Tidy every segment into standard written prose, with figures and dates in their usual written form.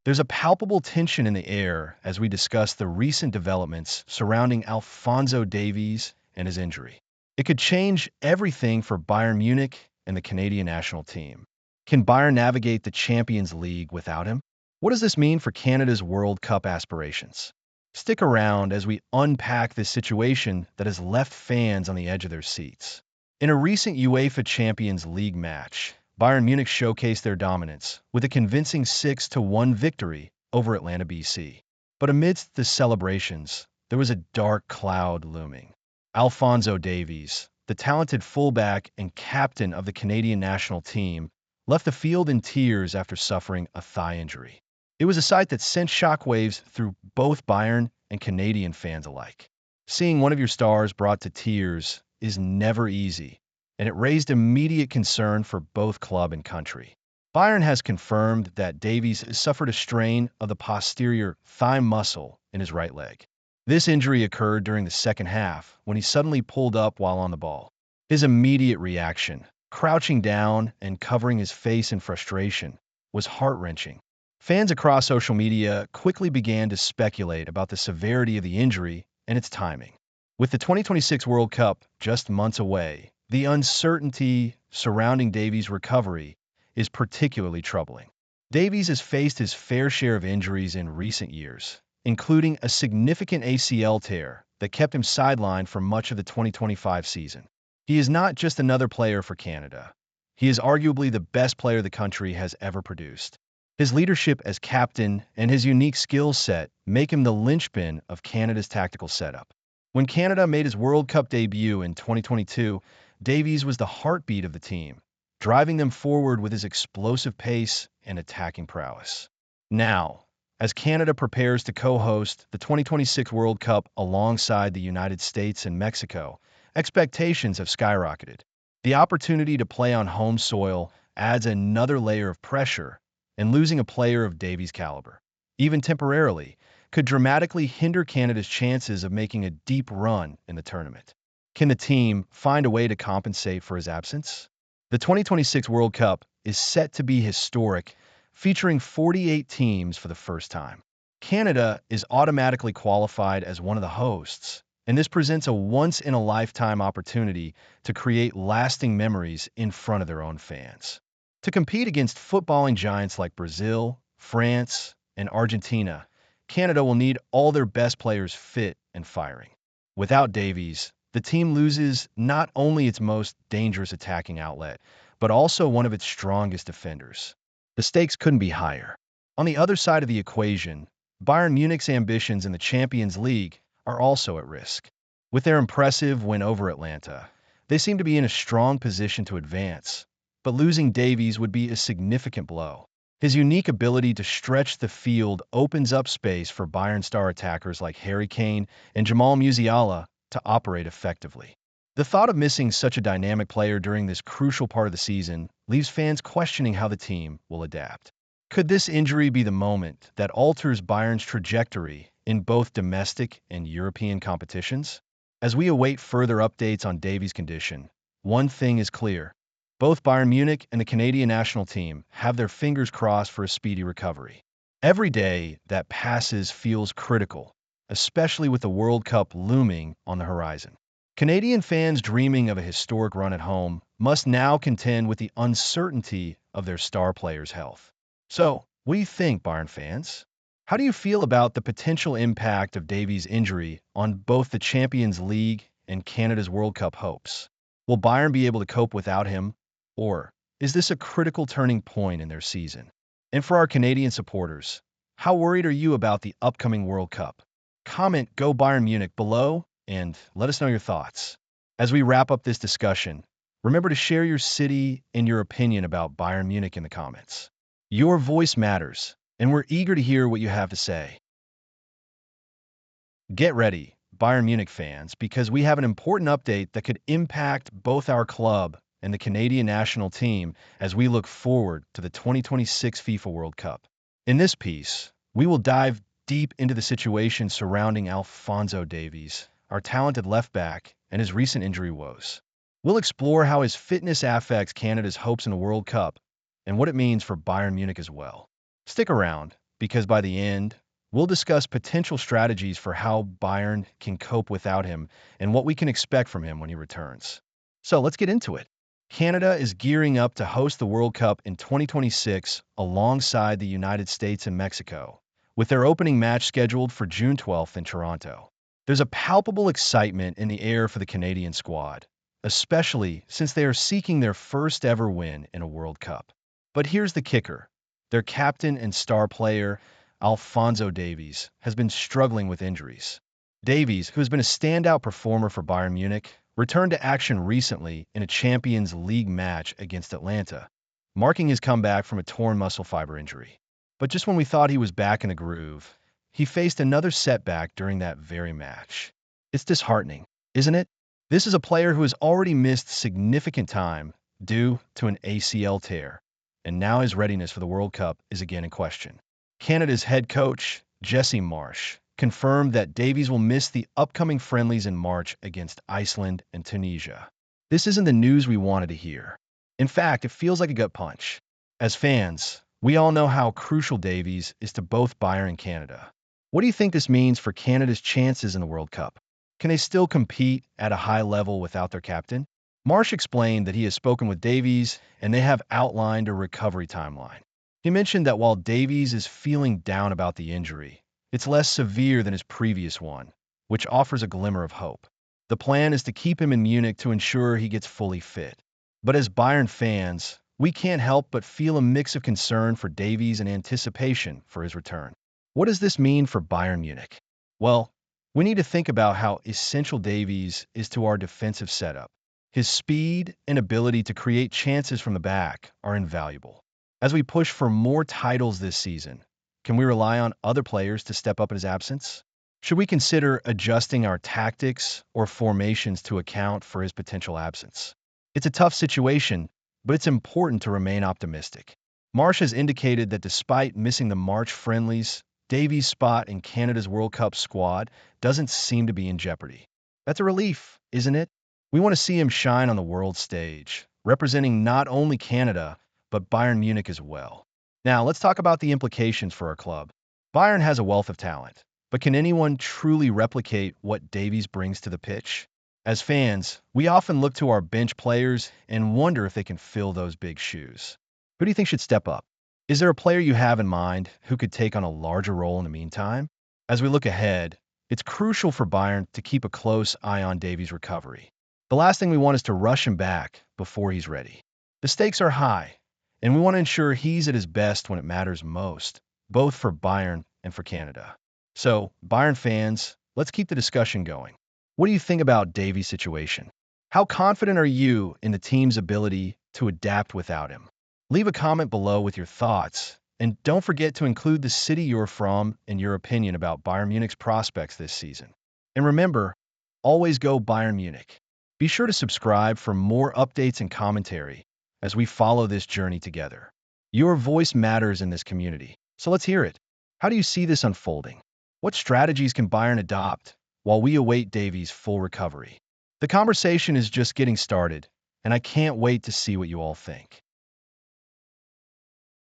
There's a palpable tension in the air as we discuss the recent developments surrounding Alphonso Davies and his injury. It could change everything for Bayern Munich and the Canadian national team. Can Bayern navigate the Champions League without him? What does this mean for Canada's World Cup aspirations? Stick around as we unpack this situation that has left fans on the edge of their seats. In a recent UEFA Champions League match, Bayern Munich showcased their dominance with a convincing 6-1 victory over Atlanta BC. But amidst the celebrations, there was a dark cloud looming. Alphonso Davies, the talented fullback and captain of the Canadian national team, left the field in tears after suffering a thigh injury. It was a sight that sent shockwaves through both Bayern and Canadian fans alike. Seeing one of your stars brought to tears is never easy, and it raised immediate concern for both club and country. Bayern has confirmed that Davies suffered a strain of the posterior thigh muscle in his right leg. This injury occurred during the second half when he suddenly pulled up while on the ball. His immediate reaction, crouching down and covering his face in frustration, was heart-wrenching. Fans across social media quickly began to speculate about the severity of the injury and its timing. With the 2026 World Cup just months away, the uncertainty surrounding Davies' recovery is particularly troubling. Davies has faced his fair share of injuries in recent years, including a significant ACL tear that kept him sidelined for much of the 2025 season. He is not just another player for Canada. He is arguably the best player the country has ever produced. His leadership as captain and his unique skill set make him the linchpin of Canada's tactical setup. When Canada made his World Cup debut in 2022, Davies was the heartbeat of the team, driving them forward with his explosive pace and attacking prowess. Now, as Canada prepares to co-host the 2026 World Cup alongside the United States and Mexico, expectations have skyrocketed. The opportunity to play on home soil adds another layer of pressure, and losing a player of Davies' caliber, even temporarily, could dramatically hinder Canada's chances of making a deep run in the tournament. Can the team find a way to compensate for his absence? The 2026 World Cup is set to be historic, featuring 48 teams for the first time. Canada is automatically qualified as one of the hosts, and this presents a once-in-a-lifetime opportunity to create lasting memories in front of their own fans. To compete against footballing giants like Brazil, France, and Argentina, Canada will need all their best players fit and firing. Without Davies, the team loses not only its most dangerous attacking outlet, but also one of its strongest defenders. The stakes couldn't be higher. On the other side of the equation, Bayern Munich's ambitions in the Champions League are also at risk. With their impressive win over Atlanta, they seem to be in a strong position to advance, but losing Davies would be a significant blow. His unique ability to stretch the field opens up space for Bayern star attackers like Harry Kane and Jamal Musiala to operate effectively. The thought of missing such a dynamic player during this crucial part of the season leaves fans questioning how the team will adapt. Could this injury be the moment that alters Bayern's trajectory in both domestic and European competitions? As we await further updates on Davies' condition, one thing is clear. Both Bayern Munich and the Canadian national team have their fingers crossed for a speedy recovery. Every day that passes feels critical, especially with the World Cup looming on the horizon. Canadian fans dreaming of a historic run at home must now contend with the uncertainty of their star players' health. So, what do you think, Bayern fans? How do you feel about the potential impact of Davies' injury on both the Champions League and Canada's World Cup hopes? Will Bayern be able to cope without him? Or is this a critical turning point in their season? And for our Canadian supporters, how worried are you about the upcoming World Cup? Comment "Go Bayern Munich" below and let us know your thoughts. As we wrap up this discussion, remember to share your city and your opinion about Bayern Munich in the comments. Your voice matters, and we're eager to hear what you have to say. Get ready, Bayern Munich fans, because we have an important update that could impact both our club and the Canadian national team as we look forward to the 2026 FIFA World Cup. In this piece, we will dive deep into the situation surrounding Alphonso Davies, our talented left back, and his recent injury woes. We'll explore how his fitness affects Canada's hopes in the World Cup and what it means for Bayern Munich as well. Stick around, because by the end, we'll discuss potential strategies for how Bayern can cope without him and what we can expect from him when he returns. So let's get into it. Canada is gearing up to host the World Cup in 2026 alongside the United States and Mexico, with their opening match scheduled for June 12th in Toronto. There's a palpable excitement in the air for the Canadian squad, especially since they are seeking their first ever win in a World Cup. But here's the kicker. Their captain and star player, Alphonso Davies, has been struggling with injuries. Davies, who has been a standout performer for Bayern Munich, returned to action recently in a Champions League match against Atlanta, marking his comeback from a torn muscle fiber injury. But just when we thought he was back in the groove, he faced another setback during that very match. It's disheartening, isn't it? This is a player who has already missed significant time due to an ACL tear, and now his readiness for the World Cup is again in question. Canada's head coach, Jesse Marsch, confirmed that Davies will miss the upcoming friendlies in March against Iceland and Tunisia. This isn't the news we wanted to hear. In fact, it feels like a gut punch. As fans, we all know how crucial Davies is to both Bayern and Canada. What do you think this means for Canada's chances in the World Cup? Can they still compete at a high level without their captain? Marsch explained that he has spoken with Davies and they have outlined a recovery timeline. He mentioned that while Davies is feeling down about the injury, it's less severe than his previous one, which offers a glimmer of hope. The plan is to keep him in Munich to ensure he gets fully fit. But as Bayern fans, we can't help but feel a mix of concern for Davies and anticipation for his return. What does this mean for Bayern Munich? Well, we need to think about how essential Davies is to our defensive setup. His speed and ability to create chances from the back are invaluable. As we push for more titles this season, can we rely on other players to step up in his absence? Should we consider adjusting our tactics or formations to account for his potential absence? It's a tough situation, but it's important to remain optimistic. Marsch has indicated that despite missing the March friendlies, Davies' spot in Canada's World Cup squad doesn't seem to be in jeopardy. That's a relief, isn't it? We want to see him shine on the world stage, representing not only Canada, but Bayern Munich as well. Now, let's talk about the implications for our club. Bayern has a wealth of talent, but can anyone truly replicate what Davies brings to the pitch? As fans, we often look to our bench players and wonder if they can fill those big shoes. Who do you think should step up? Is there a player you have in mind who could take on a larger role in the meantime? As we look ahead, it's crucial for Bayern to keep a close eye on Davies' recovery. The last thing we want is to rush him back before he's ready. The stakes are high, and we want to ensure he's at his best when it matters most, both for Bayern and for Canada. So, Bayern fans, let's keep the discussion going. What do you think about Davies' situation? How confident are you in the team's ability to adapt without him? Leave a comment below with your thoughts, and don't forget to include the city you're from and your opinion about Bayern Munich's prospects this season. And remember, always go Bayern Munich. Be sure to subscribe for more updates and commentary as we follow this journey together. Your voice matters in this community, so let's hear it. How do you see this unfolding? What strategies can Bayern adopt while we await Davies' full recovery? The conversation is just getting started, and I can't wait to see what you all think.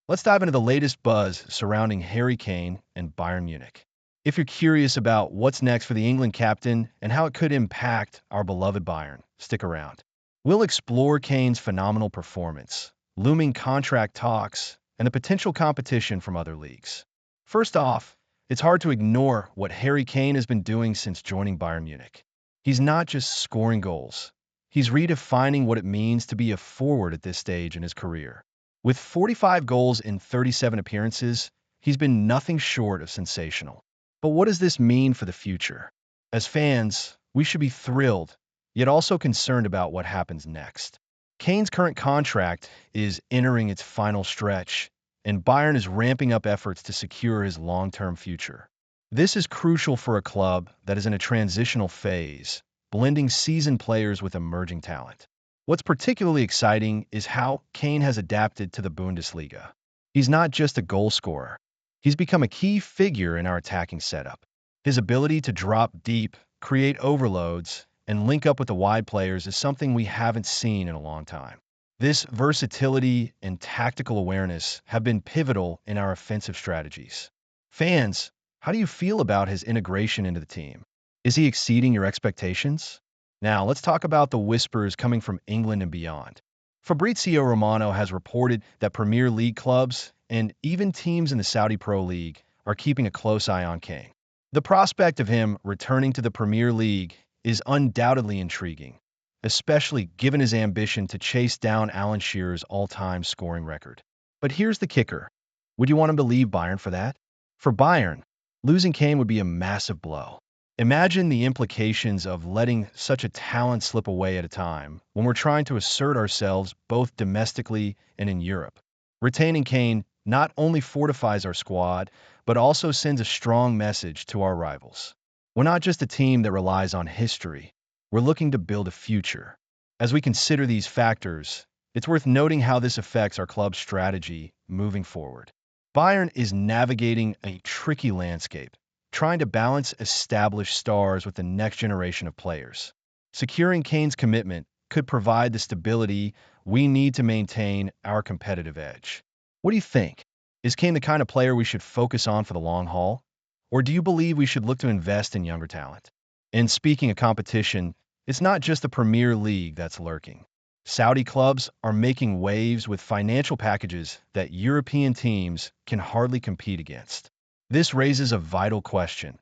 Let's dive into the latest buzz surrounding Harry Kane and Bayern Munich. If you're curious about what's next for the England captain and how it could impact our beloved Bayern, stick around. We'll explore Kane's phenomenal performance, looming contract talks, and the potential competition from other leagues. First off, it's hard to ignore what Harry Kane has been doing since joining Bayern Munich. He's not just scoring goals. He's redefining what it means to be a forward at this stage in his career. With 45 goals in 37 appearances, he's been nothing short of sensational. But what does this mean for the future? As fans, we should be thrilled, yet also concerned about what happens next. Kane's current contract is entering its final stretch, and Bayern is ramping up efforts to secure his long-term future. This is crucial for a club that is in a transitional phase, blending seasoned players with emerging talent. What's particularly exciting is how Kane has adapted to the Bundesliga. He's not just a goal scorer. He's become a key figure in our attacking setup. His ability to drop deep, create overloads, and link up with the wide players is something we haven't seen in a long time. This versatility and tactical awareness have been pivotal in our offensive strategies. Fans, how do you feel about his integration into the team? Is he exceeding your expectations? Now, let's talk about the whispers coming from England and beyond. Fabrizio Romano has reported that Premier League clubs and even teams in the Saudi Pro League are keeping a close eye on Kane. The prospect of him returning to the Premier League is undoubtedly intriguing, especially given his ambition to chase down Alan Shearer's all-time scoring record. But here's the kicker. Would you want him to leave Bayern for that? For Bayern, losing Kane would be a massive blow. Imagine the implications of letting such a talent slip away at a time when we're trying to assert ourselves both domestically and in Europe. Retaining Kane not only fortifies our squad, but also sends a strong message to our rivals. We're not just a team that relies on history, we're looking to build a future. As we consider these factors, it's worth noting how this affects our club's strategy moving forward. Bayern is navigating a tricky landscape, trying to balance established stars with the next generation of players. Securing Kane's commitment could provide the stability we need to maintain our competitive edge. What do you think? Is Kane the kind of player we should focus on for the long haul? Or do you believe we should look to invest in younger talent? And speaking of competition, it's not just the Premier League that's lurking. Saudi clubs are making waves with financial packages that European teams can hardly compete against. This raises a vital question.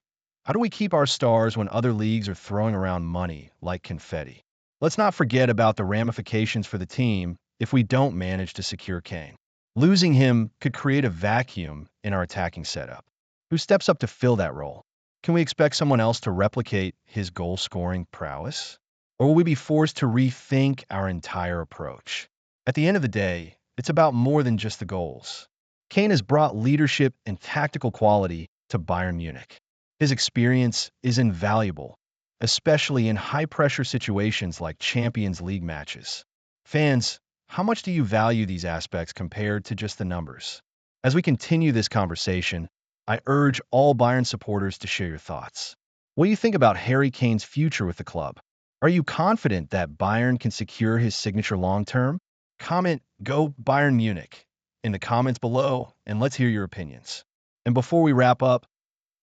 How do we keep our stars when other leagues are throwing around money like confetti? Let's not forget about the ramifications for the team if we don't manage to secure Kane. Losing him could create a vacuum in our attacking setup. Who steps up to fill that role? Can we expect someone else to replicate his goal-scoring prowess? Or will we be forced to rethink our entire approach? At the end of the day, it's about more than just the goals. Kane has brought leadership and tactical quality to Bayern Munich. His experience is invaluable, especially in high-pressure situations like Champions League matches. Fans, how much do you value these aspects compared to just the numbers? As we continue this conversation, I urge all Bayern supporters to share your thoughts. What do you think about Harry Kane's future with the club? Are you confident that Bayern can secure his signature long-term? Comment "Go Bayern Munich" in the comments below, and let's hear your opinions. And before we wrap up,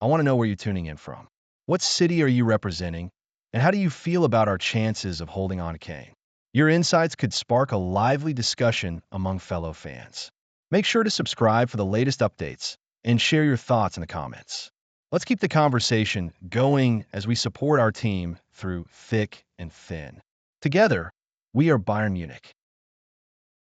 I want to know where you're tuning in from. What city are you representing, and how do you feel about our chances of holding on to Kane? Your insights could spark a lively discussion among fellow fans. Make sure to subscribe for the latest updates and share your thoughts in the comments. Let's keep the conversation going as we support our team through thick and thin. Together, we are Bayern Munich.